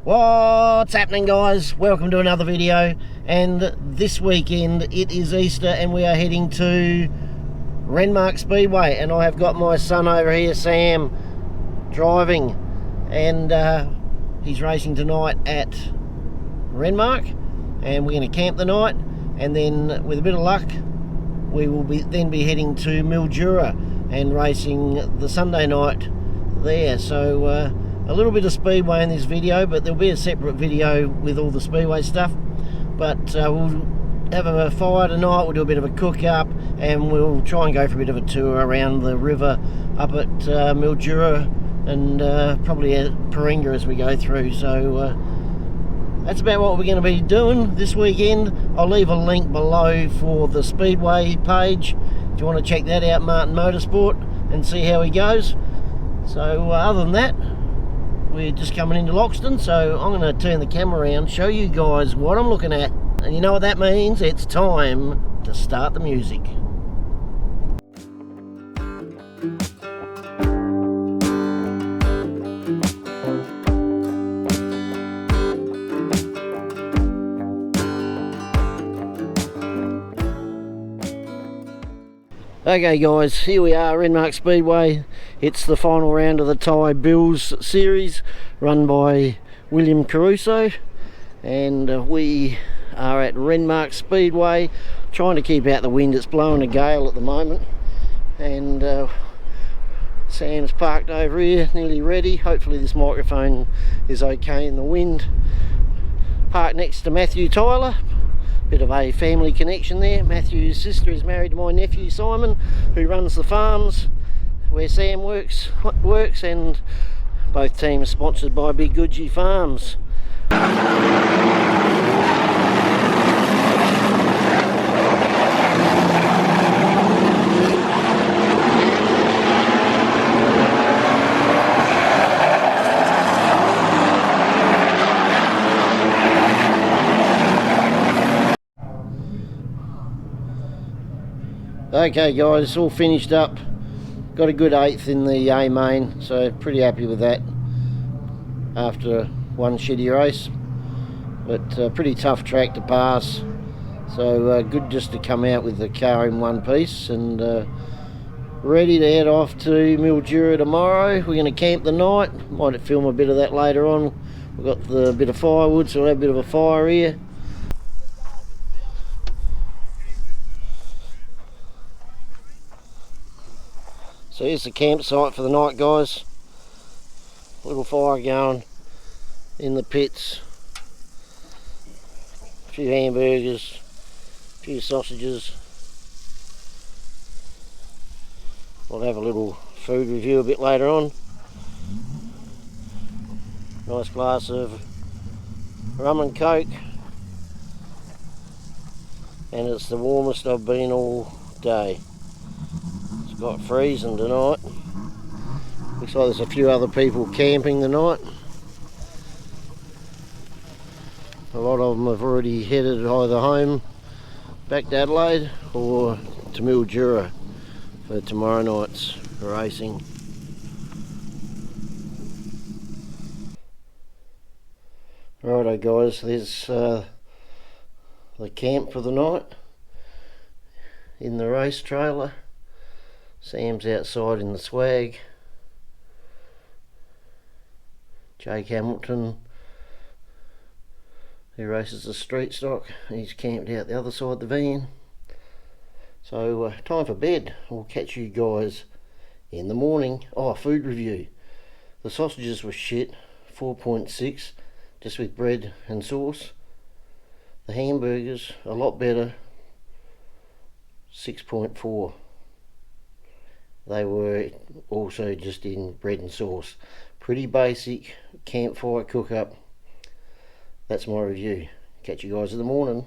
What's happening, guys? Welcome to another video. And this weekend it is Easter and we are heading to Renmark Speedway, and I have got my son over here, Sam, driving, and he's racing tonight at Renmark, and we're going to camp the night, and then with a bit of luck we will be heading to Mildura and racing the Sunday night there. So a little bit of Speedway in this video, but there'll be a separate video with all the Speedway stuff. But we'll have a fire tonight, we'll do a bit of a cook up, and we'll try and go for a bit of a tour around the river up at Mildura, and probably at Paringa as we go through. So that's about what we're going to be doing this weekend. I'll leave a link below for the Speedway page if you want to check that out, Martin Motorsport, and see how he goes. So other than that, we're just coming into Loxton, so I'm going to turn the camera around, show you guys what I'm looking at, and you know what that means. It's time to start the music. Okay guys, here we are, Renmark Speedway. It's the final round of the Thai Bills series run by William Caruso, and we are at Renmark Speedway trying to keep out the wind. It's blowing a gale at the moment, and Sam's parked over here nearly ready. Hopefully this microphone is okay in the wind. Parked next to Matthew Tyler. Bit of a family connection there. Matthew's sister is married to my nephew Simon, who runs the farms where Sam works, and both teams sponsored by Big Goodgie Farms. Okay guys, all finished up, got a good 8th in the A main, so pretty happy with that after one shitty race, but pretty tough track to pass, so good just to come out with the car in one piece, and ready to head off to Mildura tomorrow. We're going to camp the night, might film a bit of that later on. We've got the bit of firewood, so we'll have a bit of a fire here. So here's the campsite for the night, guys. Little fire going in the pits. A few hamburgers, a few sausages. We'll have a little food review a bit later on. Nice glass of rum and coke. And it's the warmest I've been all day. Got freezing tonight. Looks like there's a few other people camping tonight. A lot of them have already headed either home back to Adelaide or to Mildura for tomorrow night's racing. Righto guys, there's the camp for the night in the race trailer. Sam's outside in the swag. Jake Hamilton, who races the street stock, he's camped out the other side of the van. So time for bed. We'll catch you guys in the morning. Oh, food review. The sausages were shit, 4.6, just with bread and sauce. The hamburgers, a lot better, 6.4. They were also just in bread and sauce. Pretty basic campfire cook up. That's my review. Catch you guys in the morning.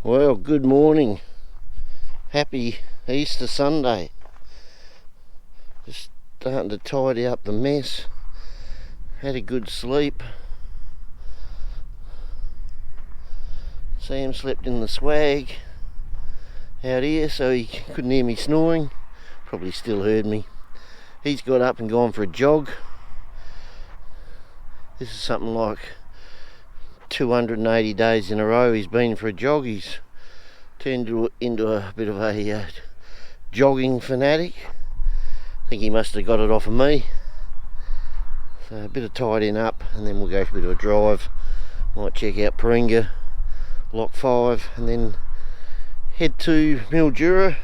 Well, good morning. Happy Easter Sunday. Just starting to tidy up the mess. Had a good sleep. Sam slept in the swag out here, so he couldn't hear me snoring. Probably still heard me. He's got up and gone for a jog. This is something like 280 days in a row he's been for a jog. He's turned into a bit of a jogging fanatic. I think he must have got it off of me. So a bit of tidying up and then we'll go for a bit of a drive. Might check out Paringa, Lock 5, and then head to Mildura.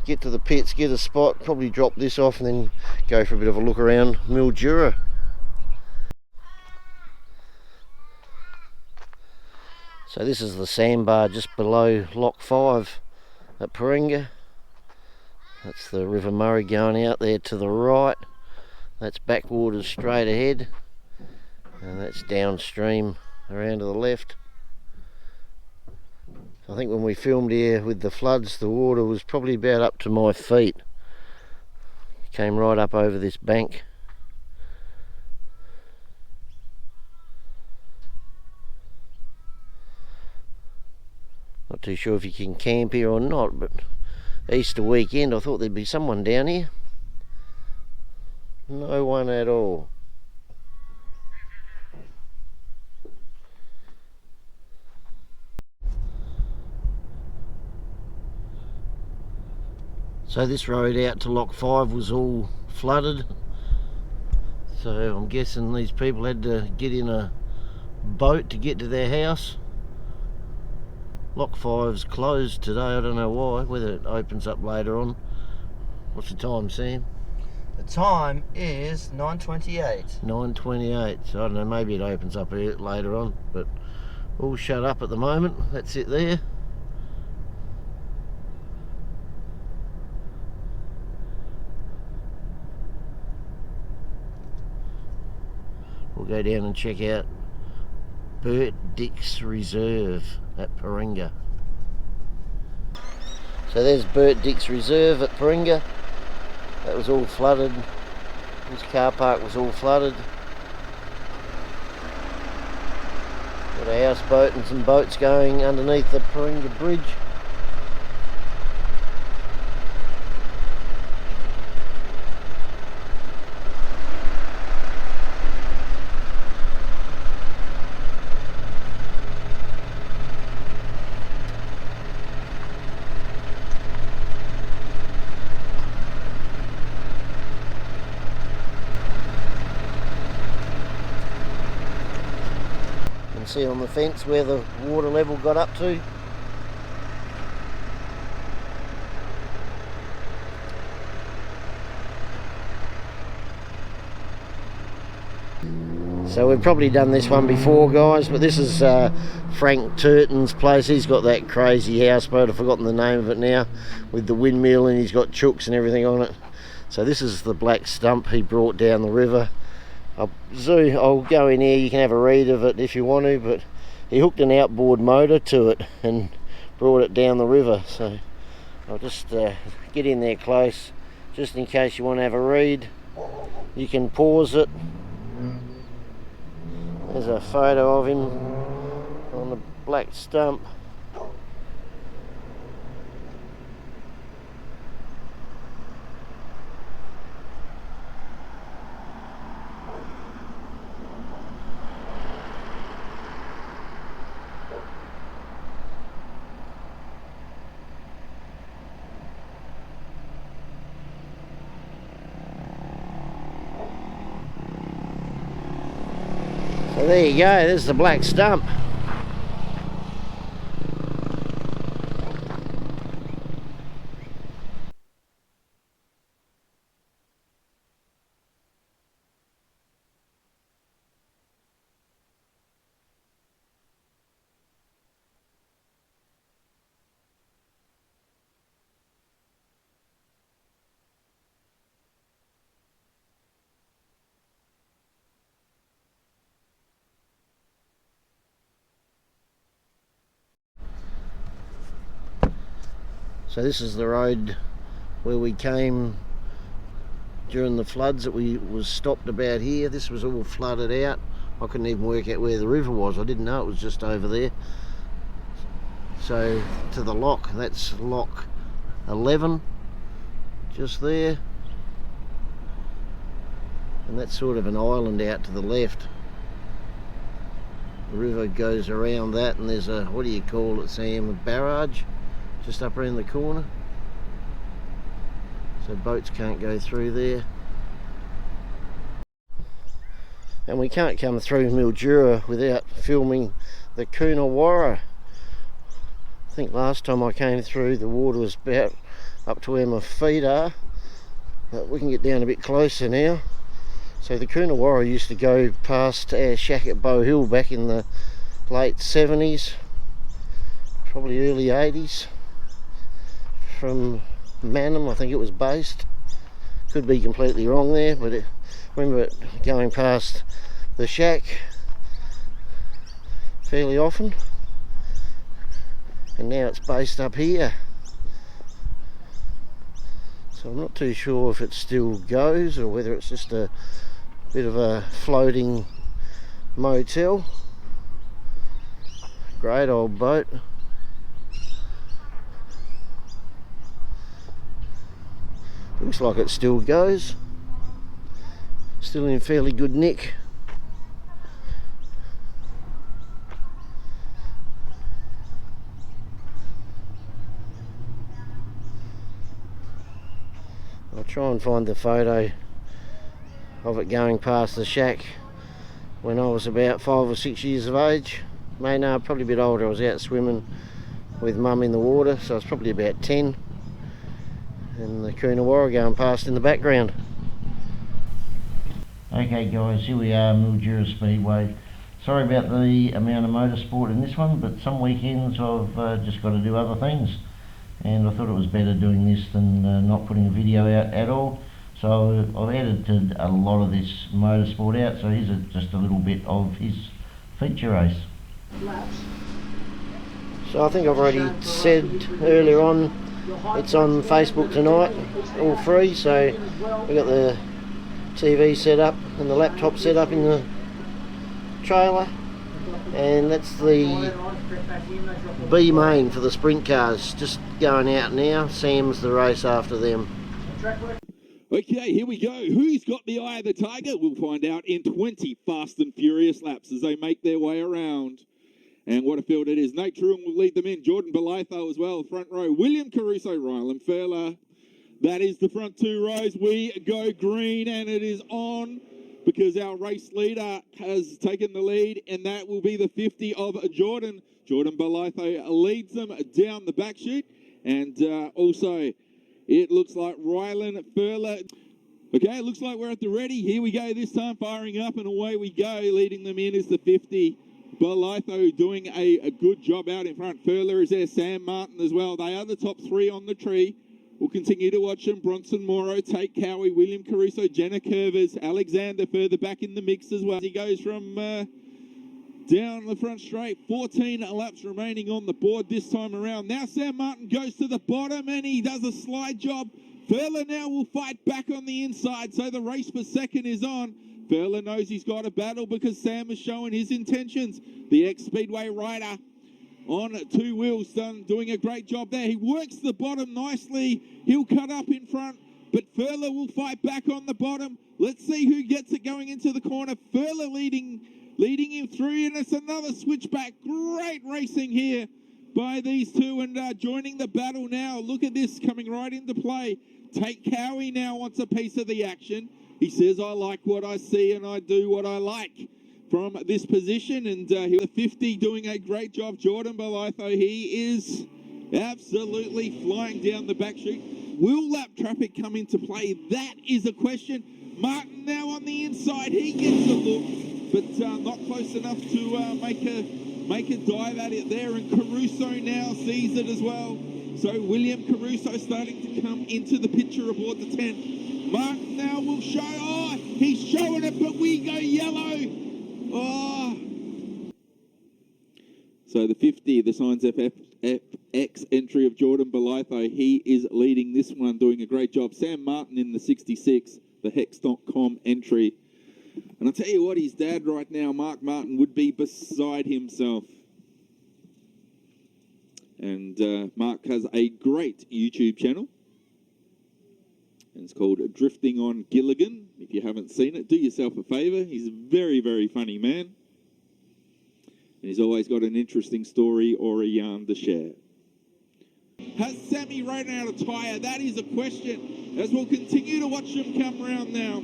Get to the pits, get a spot, probably drop this off and then go for a bit of a look around Mildura. So this is the sandbar just below Lock 5 at Paringa. That's the River Murray going out there to the right. That's backwaters straight ahead. And that's downstream around to the left. I think when we filmed here with the floods, the water was probably about up to my feet. It came right up over this bank. Not too sure if you can camp here or not, but Easter weekend I thought there'd be someone down here. No one at all. So this road out to Lock 5 was all flooded. So I'm guessing these people had to get in a boat to get to their house. Lock 5's closed today, I don't know why, whether it opens up later on. What's the time, Sam? The time is 9:28. 9:28, so I don't know, maybe it opens up later on, but all shut up at the moment. That's it there. We'll go down and check out Bert Dick's Reserve at Paringa. So there's Bert Dick's Reserve at Paringa. That was all flooded. This car park was all flooded. Got a houseboat and some boats going underneath the Paringa Bridge. See on the fence where the water level got up to. So we've probably done this one before, guys, but this is Frank Turton's place. He's got that crazy houseboat, I've forgotten the name of it now, with the windmill, and he's got chooks and everything on it. So this is the black stump he brought down the river. I'll go in here, you can have a read of it if you want to, but he hooked an outboard motor to it and brought it down the river. So I'll just get in there close, just in case you want to have a read. You can pause it. There's a photo of him on the black stump. So there you go, there's the black stump. So this is the road where we came during the floods. That we was stopped about here. This was all flooded out. I couldn't even work out where the river was. I didn't know it was just over there. So to the lock, that's Lock 11, just there. and that's sort of an island out to the left. The river goes around that, and there's a, what do you call it, Sam, a barrage just up around the corner, so boats can't go through there. And we can't come through Mildura without filming the Coonawarra. I think last time I came through the water was about up to where my feet are, but we can get down a bit closer now. So the Coonawarra used to go past our shack at Bow Hill back in the late 70s, probably early 80s, from Mannum I think it was based. Could be completely wrong there, but I remember it going past the shack fairly often, and now it's based up here. So I'm not too sure if it still goes or whether it's just a bit of a floating motel. Great old boat. Looks like it still goes. Still in fairly good nick. I'll try and find the photo of it going past the shack when I was about 5 or 6 years of age. No, probably a bit older. I was out swimming with Mum in the water, so I was probably about 10. And the Coonawarra going past in the background. Okay guys, here we are, Mildura Speedway. Sorry about the amount of motorsport in this one, but some weekends I've just got to do other things, and I thought it was better doing this than not putting a video out at all. So I've edited a lot of this motorsport out, so here's just a little bit of his feature race. So I think I've already said earlier on, it's on Facebook tonight, all free. So we've got the TV set up and the laptop set up in the trailer, and that's the B main for the sprint cars, just going out now. Sam's the race after them. Okay, here we go. Who's got the eye of the tiger? We'll find out in 20 fast and furious laps as they make their way around. And what a field it is. Nate Truan will lead them in. Jordan Belatho as well, front row. William Caruso, Rylan Furler. That is the front two rows. We go green, and it is on because our race leader has taken the lead, and that will be the 50 of Jordan. Jordan Belatho leads them down the back chute, and also it looks like Rylan Furler. Okay, it looks like we're at the ready. Here we go this time, firing up, and away we go. Leading them in is the 50. Belatho doing a good job out in front. Furler is there, Sam Martin as well. They are the top three on the tree. We'll continue to watch them. Bronson Morrow, Tate Cowie, William Caruso, Jenna Curvers, Alexander further back in the mix as well. He goes from down the front straight. 14 laps remaining on the board this time around. Now Sam Martin goes to the bottom and he does a slide job. Furler now will fight back on the inside, so the race for second is on. Furler knows he's got a battle because Sam is showing his intentions. The ex-Speedway rider on two wheels, doing a great job there. He works the bottom nicely. He'll cut up in front, but Furler will fight back on the bottom. Let's see who gets it going into the corner. Furler leading him through, and it's another switchback. Great racing here by these two, and joining the battle now. Look at this coming right into play. Tate Cowie now wants a piece of the action. He says, I like what I see and I do what I like from this position. And the 50 doing a great job. Jordan Belatho, he is absolutely flying down the back chute. Will lap traffic come into play? That is a question. Martin now on the inside. He gets a look, but not close enough to make a dive at it there. And Caruso now sees it as well. So William Caruso starting to come into the picture aboard the 10. Martin now will show, oh, he's showing it, but we go yellow. Oh. So the 50, the Signs FX entry of Jordan Belatho, he is leading this one, doing a great job. Sam Martin in the 66, the Hex.com entry. And I'll tell you what, his dad right now, Mark Martin, would be beside himself. And Mark has a great YouTube channel. And it's called Drifting on Gilligan. If you haven't seen it, do yourself a favour. He's a very, very funny man. And he's always got an interesting story or a yarn to share. Has Sammy run out of tyre? That is a question, as we'll continue to watch them come round now.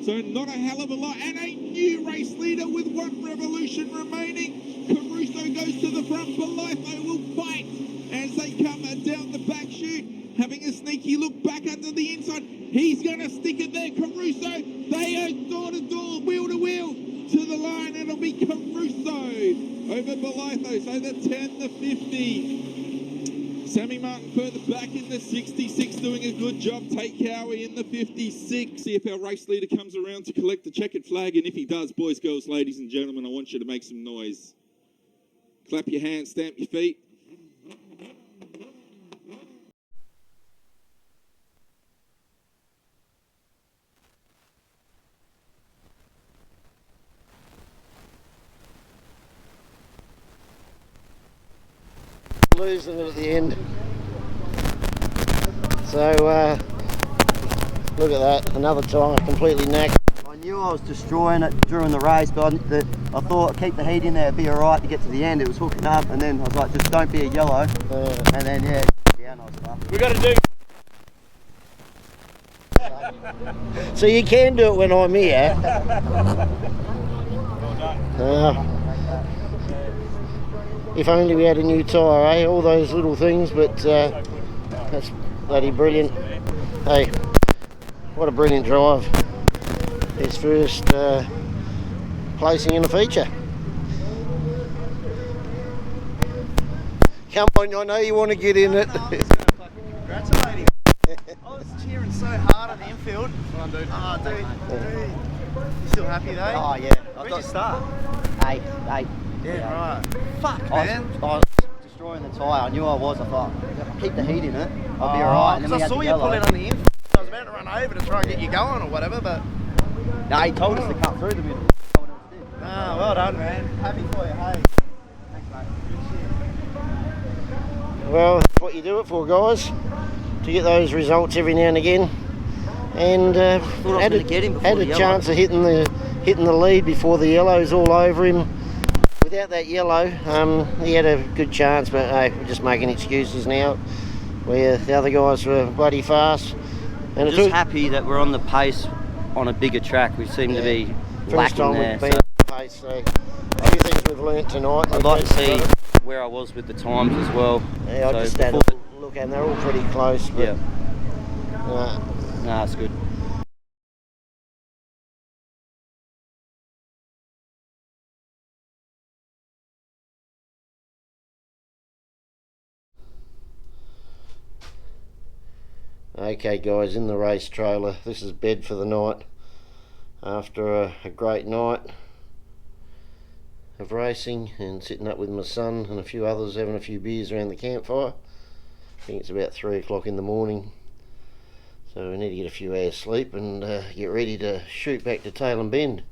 So not a hell of a lot. And a new race leader with 1 revolution remaining. Caruso goes to the front. Belitho will fight as they come down the back chute. Having a sneaky look back under the inside. He's going to stick it there. Caruso, they are door to door, wheel to wheel to the line. It'll be Caruso over Belitho. So the 10, the 50. Sammy Martin further back in the 66, doing a good job. Take Cowie in the 56. See if our race leader comes around to collect the checkered flag. And if he does, boys, girls, ladies and gentlemen, I want you to make some noise. Clap your hands, stamp your feet. Losing it at the end. So look at that, another tyre completely knackered. I knew I was destroying it during the race, but I thought keep the heat in there, it'd be alright to get to the end. It was hooking up, and then I was like, just don't be a yellow. And then yeah, down I was fucked. We got to do. So you can do it when I'm here. If only we had a new tyre, eh? All those little things, but that's bloody brilliant. Hey, what a brilliant drive. His first placing in a feature. Come on, I know you want to get in it. Congratulate him. I was cheering so hard on the infield. Oh, dude. You still happy though? Oh yeah. Where'd you start? 8. Yeah, right. Fuck, I man. was destroying the tyre. I knew I was. I thought, keep the heat in it, I'll be alright. And then Because I saw you pull it on the infield. I was about to run over to try and get you going or whatever, but... No, he told us to cut through the middle. No one else did. Ah, well done, man. Happy for you, hey. Thanks, mate. Well, that's what you do it for, guys. To get those results every now and again. And had a chance of hitting the lead before the yellow's all over him. Without that yellow, he had a good chance, but we're just making excuses now. Where the other guys were bloody fast. And I'm just happy that we're on the pace on a bigger track. We seem to be first lacking time there. we've been on the pace, so a few things we've learnt tonight. I'd like to see where I was with the times as well. Yeah, I just had a look, and they're all pretty close. But, yeah. Nah, it's good. Okay guys, in the race trailer, this is bed for the night after a great night of racing and sitting up with my son and a few others having a few beers around the campfire. I think it's about 3 o'clock in the morning, so we need to get a few hours sleep and get ready to shoot back to Tailem Bend.